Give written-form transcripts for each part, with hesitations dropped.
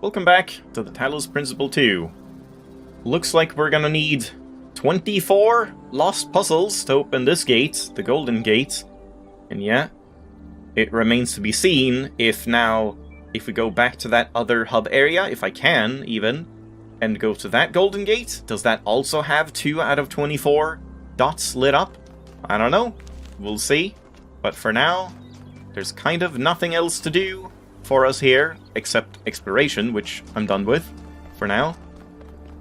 Welcome back to the Talos Principle 2. Looks like we're gonna need 24 lost puzzles to open this gate, the Golden Gate. And yeah, it remains to be seen if we go back to that other hub area, if I can, even, and go to that Golden Gate, does that also have 2 out of 24 dots lit up? I don't know. We'll see. But for now, there's kind of nothing else to do for us here, except exploration, which I'm done with, for now.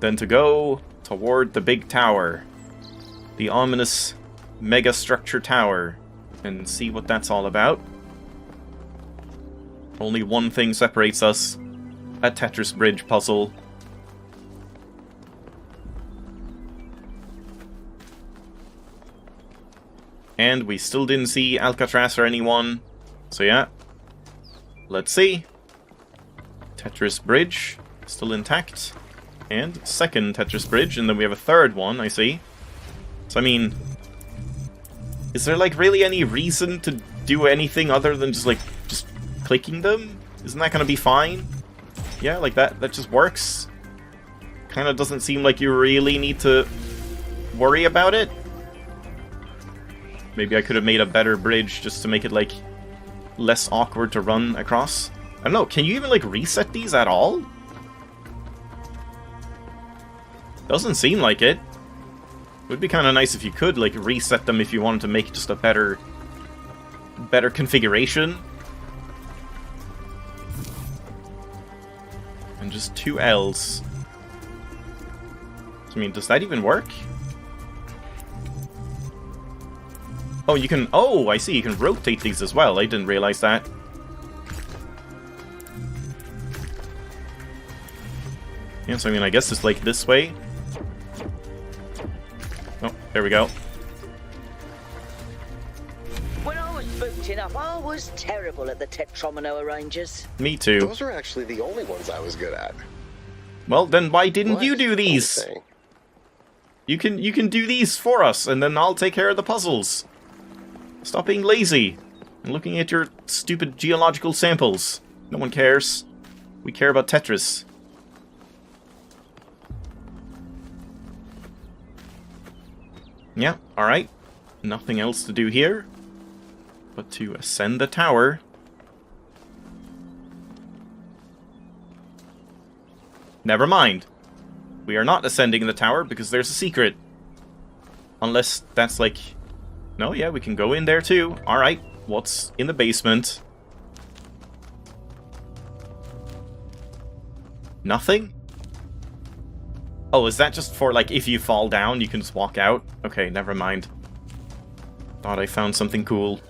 Then to go toward the big tower. The ominous mega-structure tower. And see what that's all about. Only one thing separates us. A Tetris bridge puzzle. And we still didn't see Alcatraz or anyone. So yeah. Let's see. Tetris bridge. Still intact. And second Tetris bridge. And then we have a third one, I see. So I mean, is there like really any reason to do anything other than just clicking them? Isn't that gonna be fine? Yeah, like that just works. Kinda doesn't seem like you really need to worry about it. Maybe I could have made a better bridge just to make it like less awkward to run across. I don't know, can you even like reset these at all? Doesn't seem like it. Would be kind of nice if you could like reset them if you wanted to make just a better configuration. And just 2 L's. I mean, does that even work? Oh, you can... Oh, I see, you can rotate these as well. I didn't realize that. Yeah, so I mean, I guess it's like this way. Oh, there we go. When I was booting up, I was terrible at the tetromino arrangers. Me too. Those are actually the only ones I was good at. Well, then why didn't What? you do these? You can do these for us, and then I'll take care of the puzzles. Stop being lazy and looking at your stupid geological samples. No one cares. We care about Tetris. Yeah, alright. Nothing else to do here but to ascend the tower. Never mind. We are not ascending the tower because there's a secret. Unless that's like... No, yeah, we can go in there too. Alright, what's in the basement? Nothing? Oh, is that just for, like, if you fall down, you can just walk out? Okay, never mind. Thought I found something cool.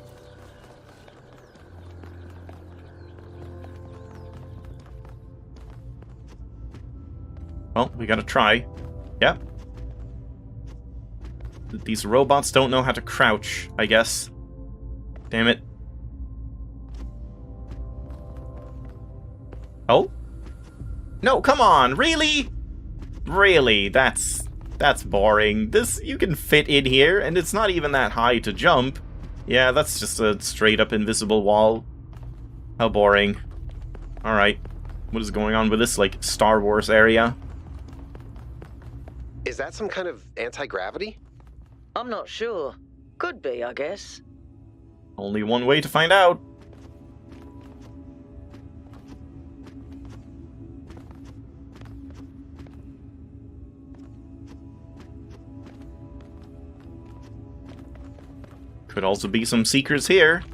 Well, we gotta try. Yep. These robots don't know how to crouch, I guess. Damn it. Oh? No, come on, really? Really, that's boring. This, you can fit in here, and it's not even that high to jump. Yeah, that's just a straight-up invisible wall. How boring. Alright. What is going on with this, like, Star Wars area? Is that some kind of anti-gravity? I'm not sure. Could be, I guess. Only one way to find out. Could also be some secrets here.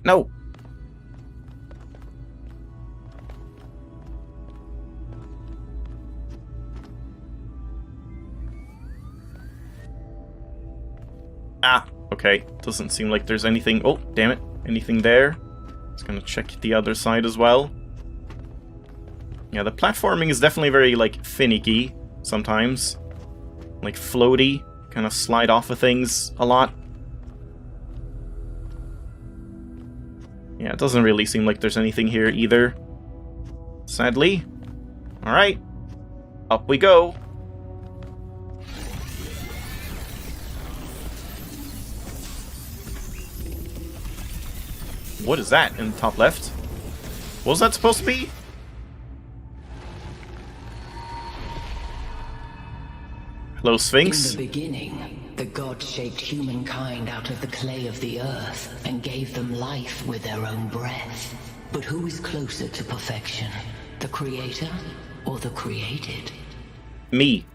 No. Ah, okay. Doesn't seem like there's anything... Oh, damn it. Anything there? Just gonna check the other side as well. Yeah, the platforming is definitely very, like, finicky sometimes. Like, floaty. Kind of slide off of things a lot. Yeah, it doesn't really seem like there's anything here either. Sadly. Alright. Up we go. What is that in the top left? What was that supposed to be? Hello, Sphinx. In the beginning, the gods shaped humankind out of the clay of the earth and gave them life with their own breath. But who is closer to perfection? The creator or the created? Me.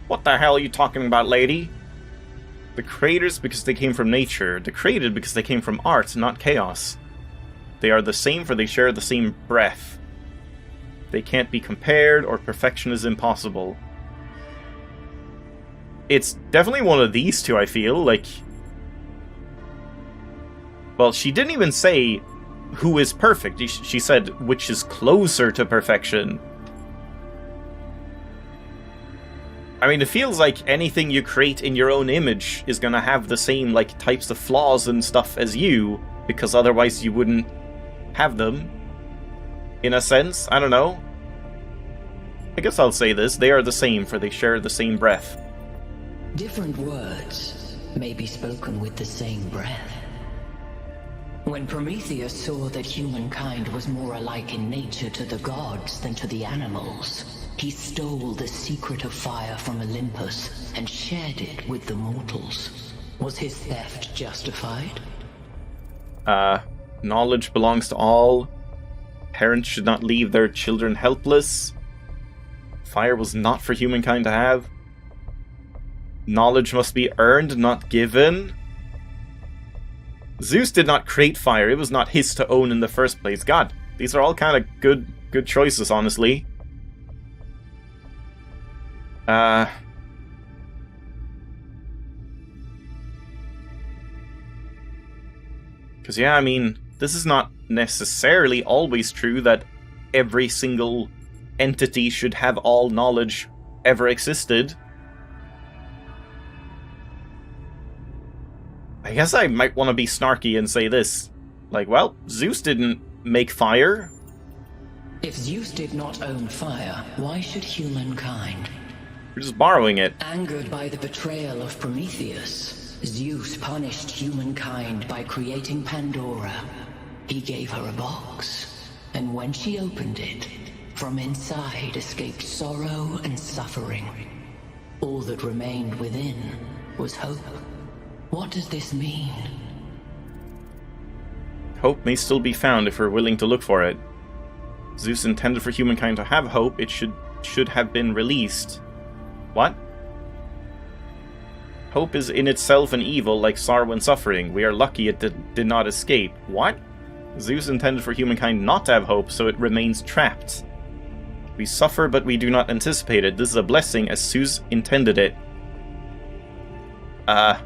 What the hell are you talking about, lady? The creators because they came from nature. The created because they came from art, not chaos. They are the same for they share the same breath. They can't be compared, or perfection is impossible. It's definitely one of these two, I feel. Like... Well, she didn't even say who is perfect. She said which is closer to perfection. I mean, it feels like anything you create in your own image is gonna have the same, like, types of flaws and stuff as you, because otherwise you wouldn't have them. In a sense, I don't know. I guess I'll say this, they are the same, for they share the same breath. Different words may be spoken with the same breath. When Prometheus saw that humankind was more alike in nature to the gods than to the animals, he stole the secret of fire from Olympus and shared it with the mortals. Was his theft justified? Knowledge belongs to all. Parents should not leave their children helpless. Fire was not for humankind to have. Knowledge must be earned, not given. Zeus did not create fire. It was not his to own in the first place. God, these are all kind of good choices, honestly. Because, yeah, I mean, this is not necessarily always true that every single entity should have all knowledge ever existed. I guess I might want to be snarky and say this. Like, well, Zeus didn't make fire. If Zeus did not own fire, why should humankind? We're just borrowing it. Angered by the betrayal of Prometheus, Zeus punished humankind by creating Pandora. He gave her a box, and when she opened it, from inside escaped sorrow and suffering. All that remained within was hope. What does this mean? Hope may still be found if we're willing to look for it. Zeus intended for humankind to have hope. It should have been released. What? Hope is in itself an evil like sorrow and suffering. We are lucky it did not escape. What? Zeus intended for humankind not to have hope, so it remains trapped. We suffer, but we do not anticipate it. This is a blessing as Zeus intended it. I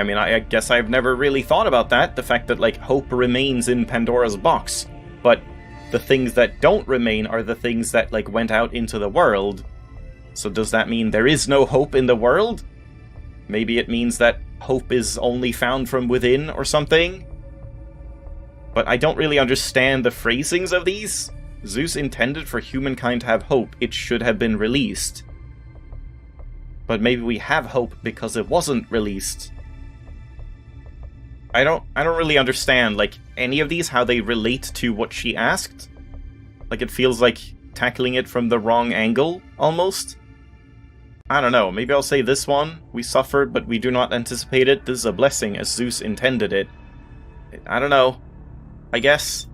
mean, I guess I've never really thought about that. The fact that, like, hope remains in Pandora's box. But the things that don't remain are the things that, like, went out into the world. So does that mean there is no hope in the world? Maybe it means that hope is only found from within or something? But I don't really understand the phrasings of these. Zeus intended for humankind to have hope. It should have been released. But maybe we have hope because it wasn't released. I don't really understand, like, any of these, how they relate to what she asked. Like, it feels like tackling it from the wrong angle, almost. I don't know, maybe I'll say this one. We suffered, but we do not anticipate it. This is a blessing, as Zeus intended it. I don't know. I guess.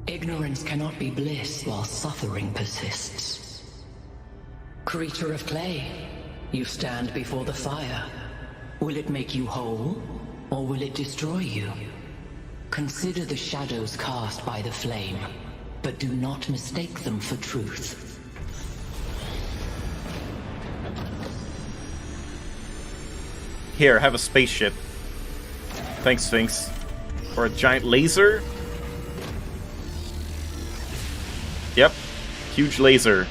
Ignorance cannot be bliss while suffering persists. Creature of clay, you stand before the fire. Will it make you whole? Or will it destroy you? Consider the shadows cast by the flame, but do not mistake them for truth. Here, have a spaceship. Thanks, Sphinx. Or a giant laser? Yep. Huge laser.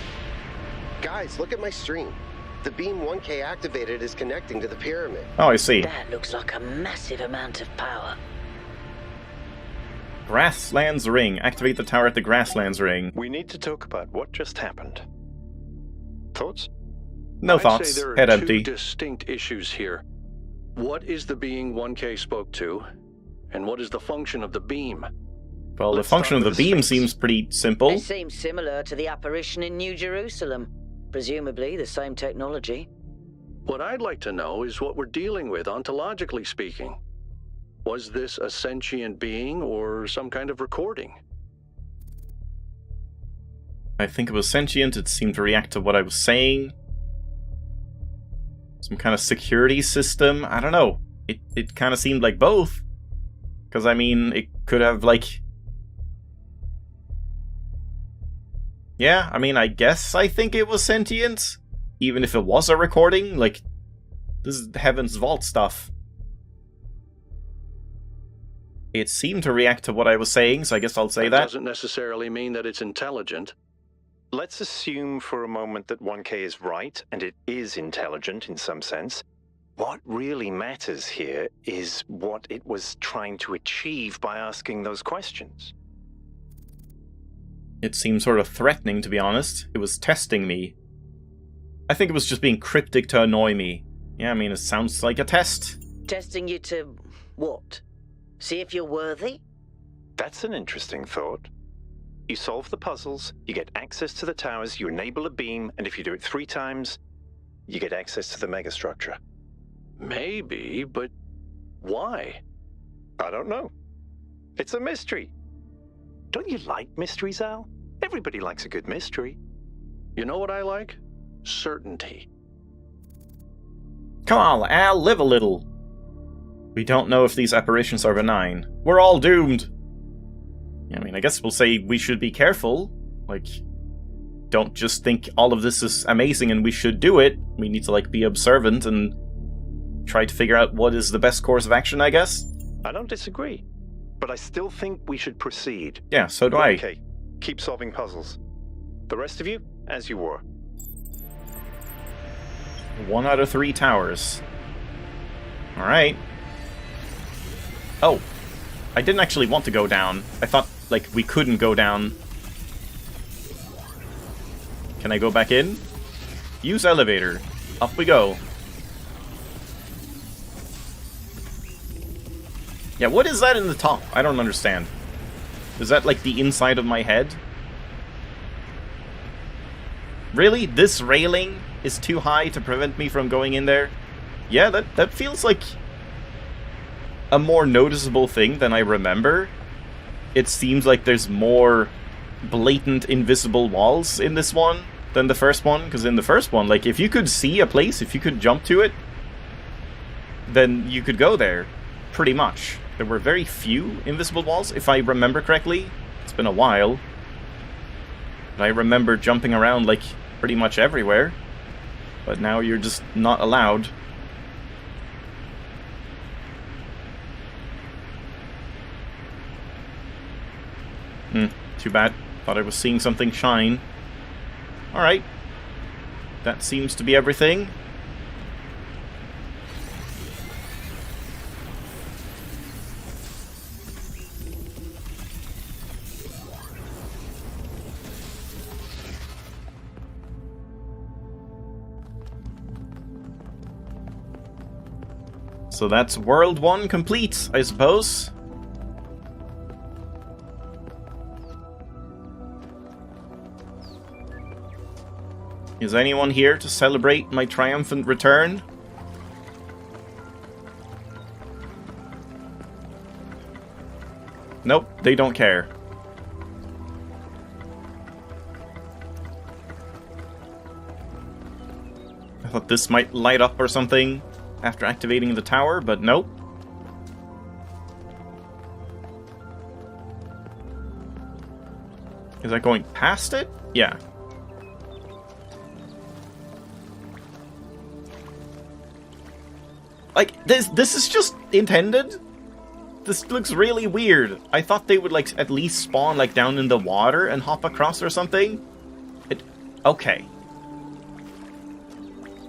Guys, look at my stream. The beam 1K activated is connecting to the pyramid. Oh, I see. That looks like a massive amount of power. Grasslands Ring. Activate the tower at the Grasslands Ring. We need to talk about what just happened. Thoughts? No I'd thoughts. say there are Head two empty. distinct issues here. What is the being 1K spoke to? And what is the function of the beam? Well, Let's the function of start the with the beam Sphinx. seems pretty simple. It seems similar to the apparition in New Jerusalem. Presumably the same technology. What I'd like to know is what we're dealing with, ontologically speaking. Was this a sentient being or some kind of recording? I think it was sentient, it seemed to react to what I was saying. Some kind of security system, I don't know. It kind of seemed like both. Because, I mean, it could have, like... Yeah, I mean, I guess I think it was sentient. Even if it was a recording, like... This is Heaven's Vault stuff. It seemed to react to what I was saying, so I guess I'll say that. Doesn't necessarily mean that it's intelligent. Let's assume for a moment that 1K is right, and it is intelligent in some sense. What really matters here is what it was trying to achieve by asking those questions. It seemed sort of threatening, to be honest. It was testing me. I think it was just being cryptic to annoy me. Yeah, I mean, it sounds like a test. Testing you to what? See if you're worthy? That's an interesting thought. You solve the puzzles, you get access to the towers, you enable a beam, and if you do it 3 times, you get access to the megastructure. Maybe, but why? I don't know. It's a mystery. Don't you like mysteries, Al? Everybody likes a good mystery. You know what I like? Certainty. Come on, Al, live a little. We don't know if these apparitions are benign. We're all doomed. I mean, I guess we'll say we should be careful. Like, don't just think all of this is amazing and we should do it. We need to, like, be observant and try to figure out what is the best course of action, I guess. I don't disagree, but I still think we should proceed. Yeah, so do I. Okay, keep solving puzzles. The rest of you, as you were. 1 out of 3 towers. Alright. Oh. I didn't actually want to go down. I thought, like, we couldn't go down. Can I go back in? Use elevator. Up we go. Yeah, what is that in the top? I don't understand. Is that, like, the inside of my head? Really? This railing is too high to prevent me from going in there? Yeah, that feels like a more noticeable thing than I remember. It seems like there's more blatant invisible walls in this one than the first one, because in the first one, like, if you could see a place, if you could jump to it, then you could go there, pretty much. There were very few invisible walls, if I remember correctly. It's been a while. But I remember jumping around, like, pretty much everywhere. But now you're just not allowed. Too bad. Thought I was seeing something shine. Alright. That seems to be everything. So that's World 1 complete, I suppose. Is anyone here to celebrate my triumphant return? Nope, they don't care. I thought this might light up or something after activating the tower, but nope. Is that going past it? Yeah. Like, this is just intended? This looks really weird. I thought they would, like, at least spawn, like, down in the water and hop across or something. Okay.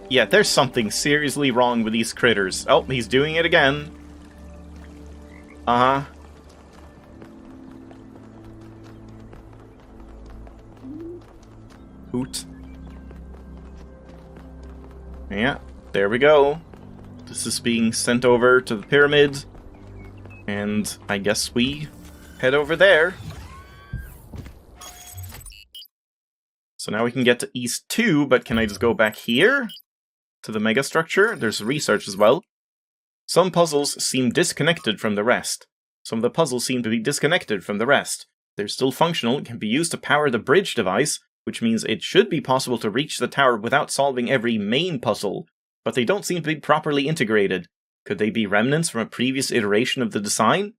Yeah, there's something seriously wrong with these critters. Oh, he's doing it again. Uh-huh. Hoot. Yeah, there we go. This is being sent over to the pyramid. And I guess we head over there. So now we can get to East 2, but can I just go back here? To the megastructure? There's research as well. Some puzzles seem disconnected from the rest. Some of the puzzles seem to be disconnected from the rest. They're still functional and can be used to power the bridge device, which means it should be possible to reach the tower without solving every main puzzle, but they don't seem to be properly integrated. Could they be remnants from a previous iteration of the design?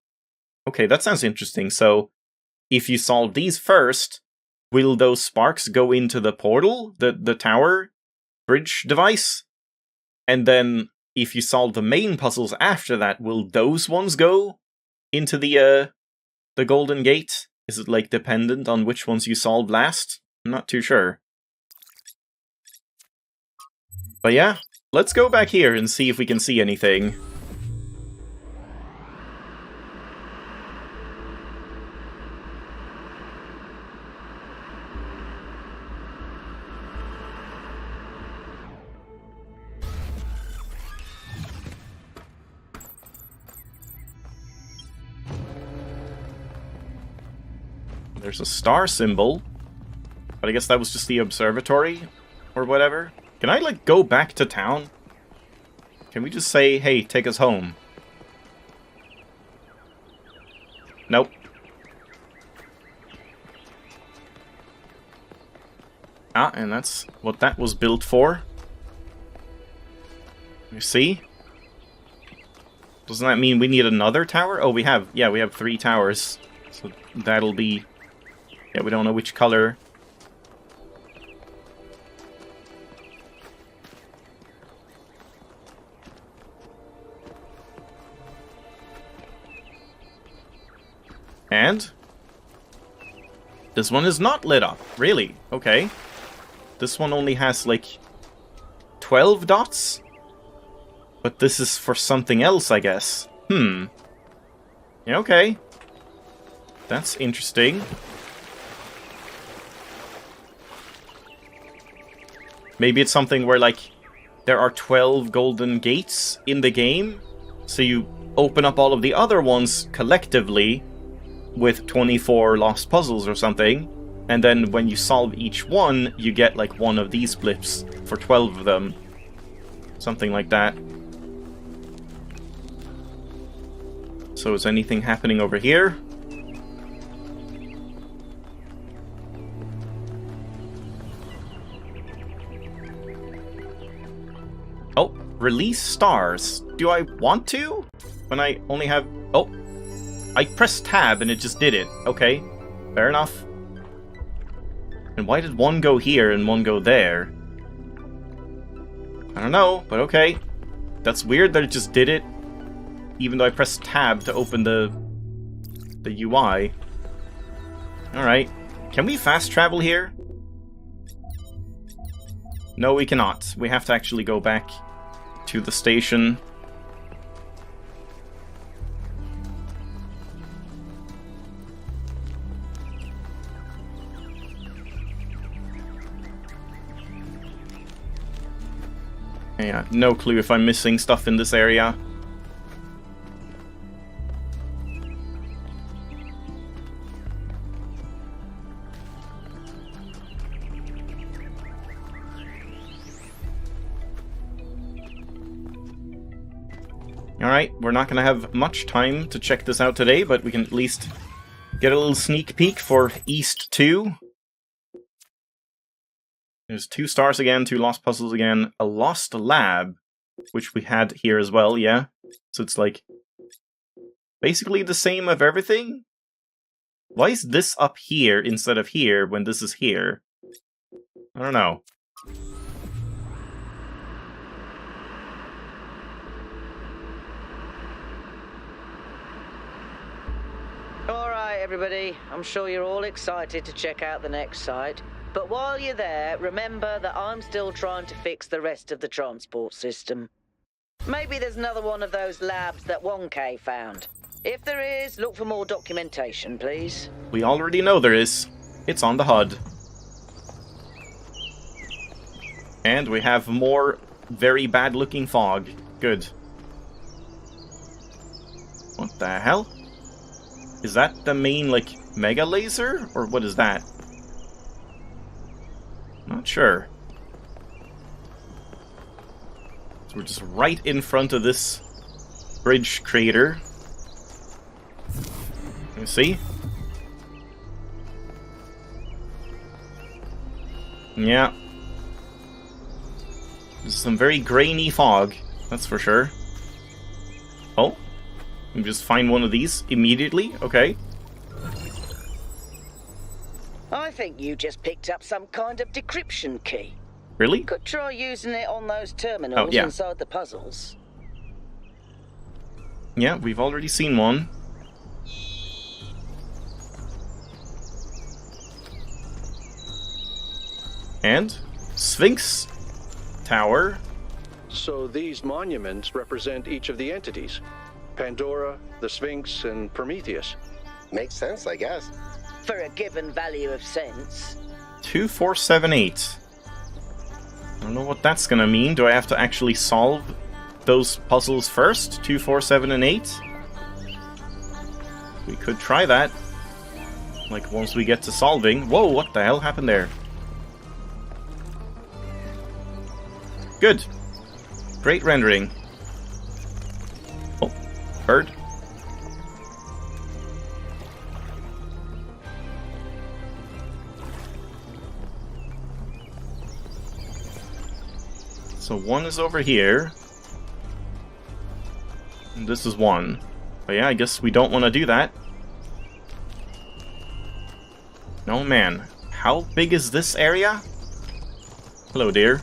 Okay, that sounds interesting. So, if you solve these first, will those sparks go into the portal, the tower bridge device? And then, if you solve the main puzzles after that, will those ones go into the Golden Gate? Is it, like, dependent on which ones you solve last? I'm not too sure. But yeah, let's go back here and see if we can see anything. There's a star symbol, but I guess that was just the observatory, or whatever. Can I, like, go back to town? Can we just say, hey, take us home? Nope. Ah, and that's what that was built for. You see? Doesn't that mean we need another tower? Oh, we have 3 towers. So that'll be... Yeah, we don't know which color. And? This one is not lit up. Really? Okay. This one only has, like, 12 dots? But this is for something else, I guess. Yeah, okay. That's interesting. Maybe it's something where, like, there are 12 golden gates in the game, so you open up all of the other ones collectively with 24 lost puzzles or something, and then when you solve each one, you get, like, one of these blips for 12 of them. Something like that. So is anything happening over here? Oh, release stars. Do I want to? When I only have... Oh, I pressed tab and it just did it. Okay, fair enough. And why did one go here and one go there? I don't know, but okay. That's weird that it just did it, even though I pressed tab to open the UI. Alright. Can we fast travel here? No, we cannot. We have to actually go back to the station. Yeah, no clue if I'm missing stuff in this area. Alright, we're not going to have much time to check this out today, but we can at least get a little sneak peek for East 2. There's 2 stars again, 2 lost puzzles again, a lost lab, which we had here as well, yeah. So it's like, basically the same of everything? Why is this up here instead of here when this is here? I don't know. Alright, everybody. I'm sure you're all excited to check out the next site. But while you're there, remember that I'm still trying to fix the rest of the transport system. Maybe there's another one of those labs that 1K found. If there is, look for more documentation, please. We already know there is. It's on the HUD. And we have more very bad-looking fog. Good. What the hell? Is that the main, like, mega laser? Or what is that? Not sure. So we're just right in front of this bridge crater. Let me see. Yeah. There's some very grainy fog, that's for sure. Oh. You just find one of these immediately? Okay. I think you just picked up some kind of decryption key. Really? Could try using it on those terminals yeah. inside the puzzles. Yeah, we've already seen one. And? Sphinx Tower. So these monuments represent each of the entities. Pandora, the Sphinx, and Prometheus. Makes sense, I guess. For a given value of sense. 2478. I don't know what that's gonna mean. Do I have to actually solve those puzzles first? 2, 4, 7, and 8? We could try that. Like, once we get to solving. Whoa, what the hell happened there? Good. Great rendering. Oh, bird. So one is over here. And this is one. But yeah, I guess we don't want to do that. No, man. How big is this area? Hello, dear.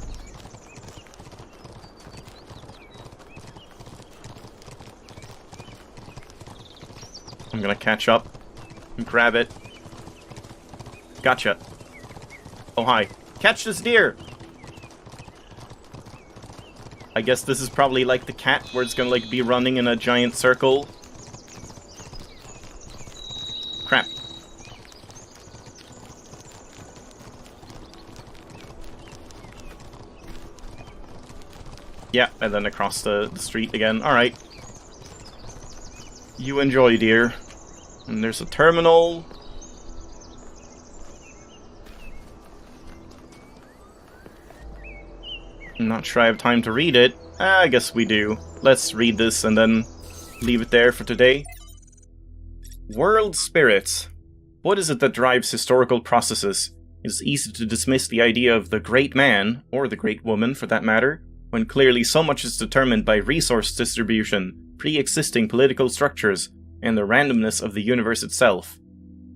I'm gonna catch up and grab it. Gotcha. Oh, hi. Catch this deer! I guess this is probably like the cat, where it's gonna like be running in a giant circle. Crap. Yeah, and then across the street again. Alright. You enjoy, dear. And there's a terminal. I'm not sure I have time to read it. I guess we do. Let's read this and then leave it there for today. World Spirit. What is it that drives historical processes? It's easy to dismiss the idea of the great man, or the great woman for that matter, when clearly so much is determined by resource distribution, pre-existing political structures, and the randomness of the universe itself.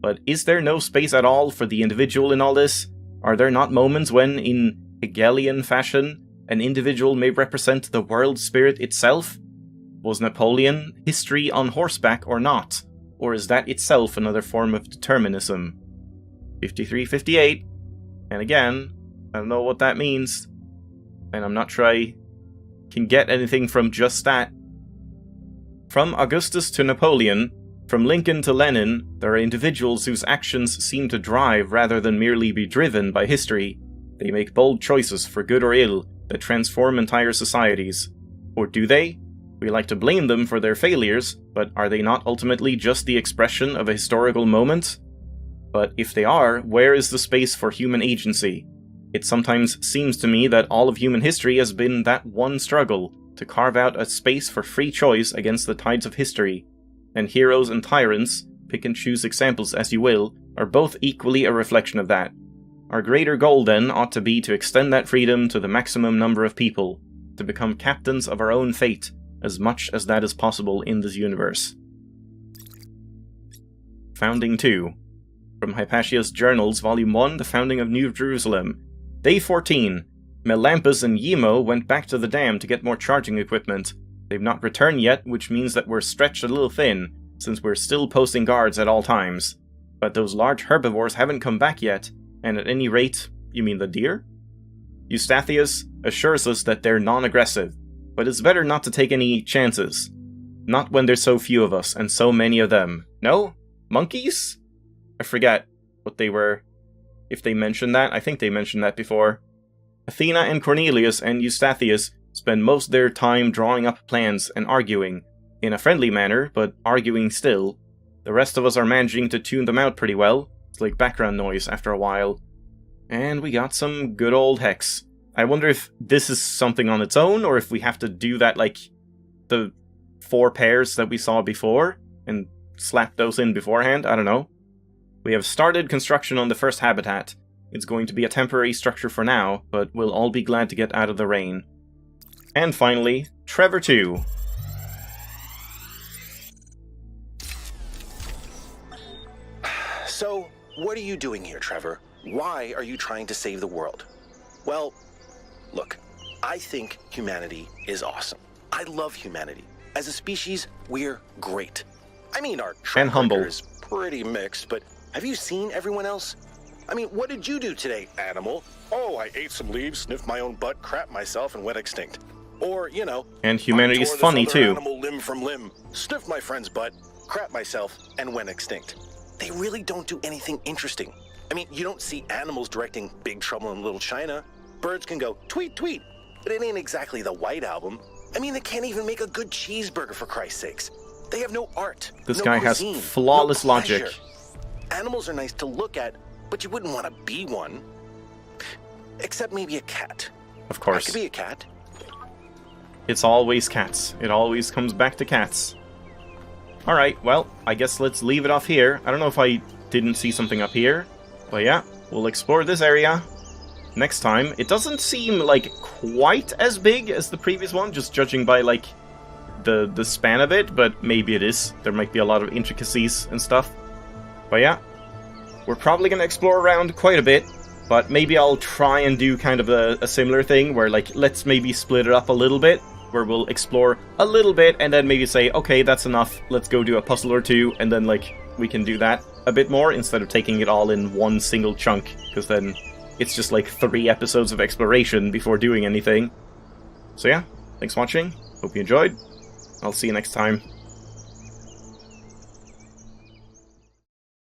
But is there no space at all for the individual in all this? Are there not moments when, in Hegelian fashion, an individual may represent the world spirit itself? Was Napoleon history on horseback or not? Or is that itself another form of determinism? 53-58. And again, I don't know what that means. And I'm not sure I can get anything from just that. From Augustus to Napoleon, from Lincoln to Lenin, there are individuals whose actions seem to drive rather than merely be driven by history. They make bold choices, for good or ill, that transform entire societies. Or do they? We like to blame them for their failures, but are they not ultimately just the expression of a historical moment? But if they are, where is the space for human agency? It sometimes seems to me that all of human history has been that one struggle, to carve out a space for free choice against the tides of history. And heroes and tyrants, pick and choose examples as you will, are both equally a reflection of that. Our greater goal, then, ought to be to extend that freedom to the maximum number of people, to become captains of our own fate, as much as that is possible in this universe. Founding 2. From Hypatia's Journals, Volume 1, The Founding of New Jerusalem. Day 14. Melampus and Yemo went back to the dam to get more charging equipment. They've not returned yet, which means that we're stretched a little thin, since we're still posting guards at all times. But those large herbivores haven't come back yet, and at any rate, you mean the deer? Eustathius assures us that they're non-aggressive, but it's better not to take any chances. Not when there's so few of us, and so many of them. No? Monkeys? I forget what they were. If they mentioned that, I think they mentioned that before. Athena and Cornelius and Eustathius spend most of their time drawing up plans and arguing, in a friendly manner, but arguing still. The rest of us are managing to tune them out pretty well. It's like background noise after a while. And we got some good old Hex. I wonder if this is something on its own, or if we have to do that like the 4 pairs that we saw before, and slap those in beforehand, I don't know. We have started construction on the first habitat. It's going to be a temporary structure for now, but we'll all be glad to get out of the rain. And finally, Trevor 2. So, what are you doing here, Trevor? Why are you trying to save the world? Well, look, I think humanity is awesome. I love humanity. As a species, we're great. I mean, our track record is pretty mixed, but have you seen everyone else? I mean, what did you do today, animal? Oh, I ate some leaves, sniffed my own butt, crapped myself, and went extinct. Or, you know... And humanity is funny, too. Animal limb from limb, sniffed my friend's butt, crapped myself, and went extinct. They really don't do anything interesting. I mean, you don't see animals directing Big Trouble in Little China. Birds can go tweet, tweet, but it ain't exactly the White Album. I mean, they can't even make a good cheeseburger, for Christ's sakes. They have no art. This no guy cuisine, has flawless no pleasure. logic. Animals are nice to look at, but you wouldn't want to be one. Except maybe a cat. Of course. I could be a cat. It's always cats. It always comes back to cats. Alright, well, I guess let's leave it off here. I don't know if I didn't see something up here. But yeah, we'll explore this area next time. It doesn't seem, like, quite as big as the previous one, just judging by, like, the span of it, but maybe it is. There might be a lot of intricacies and stuff. But yeah, we're probably going to explore around quite a bit, but maybe I'll try and do kind of a similar thing, where, like, let's maybe split it up a little bit, where we'll explore a little bit, and then maybe say, okay, that's enough, let's go do a puzzle or two, and then, like, we can do that a bit more, instead of taking it all in one single chunk, because then it's just, like, 3 episodes of exploration before doing anything. So yeah, thanks for watching, hope you enjoyed, I'll see you next time.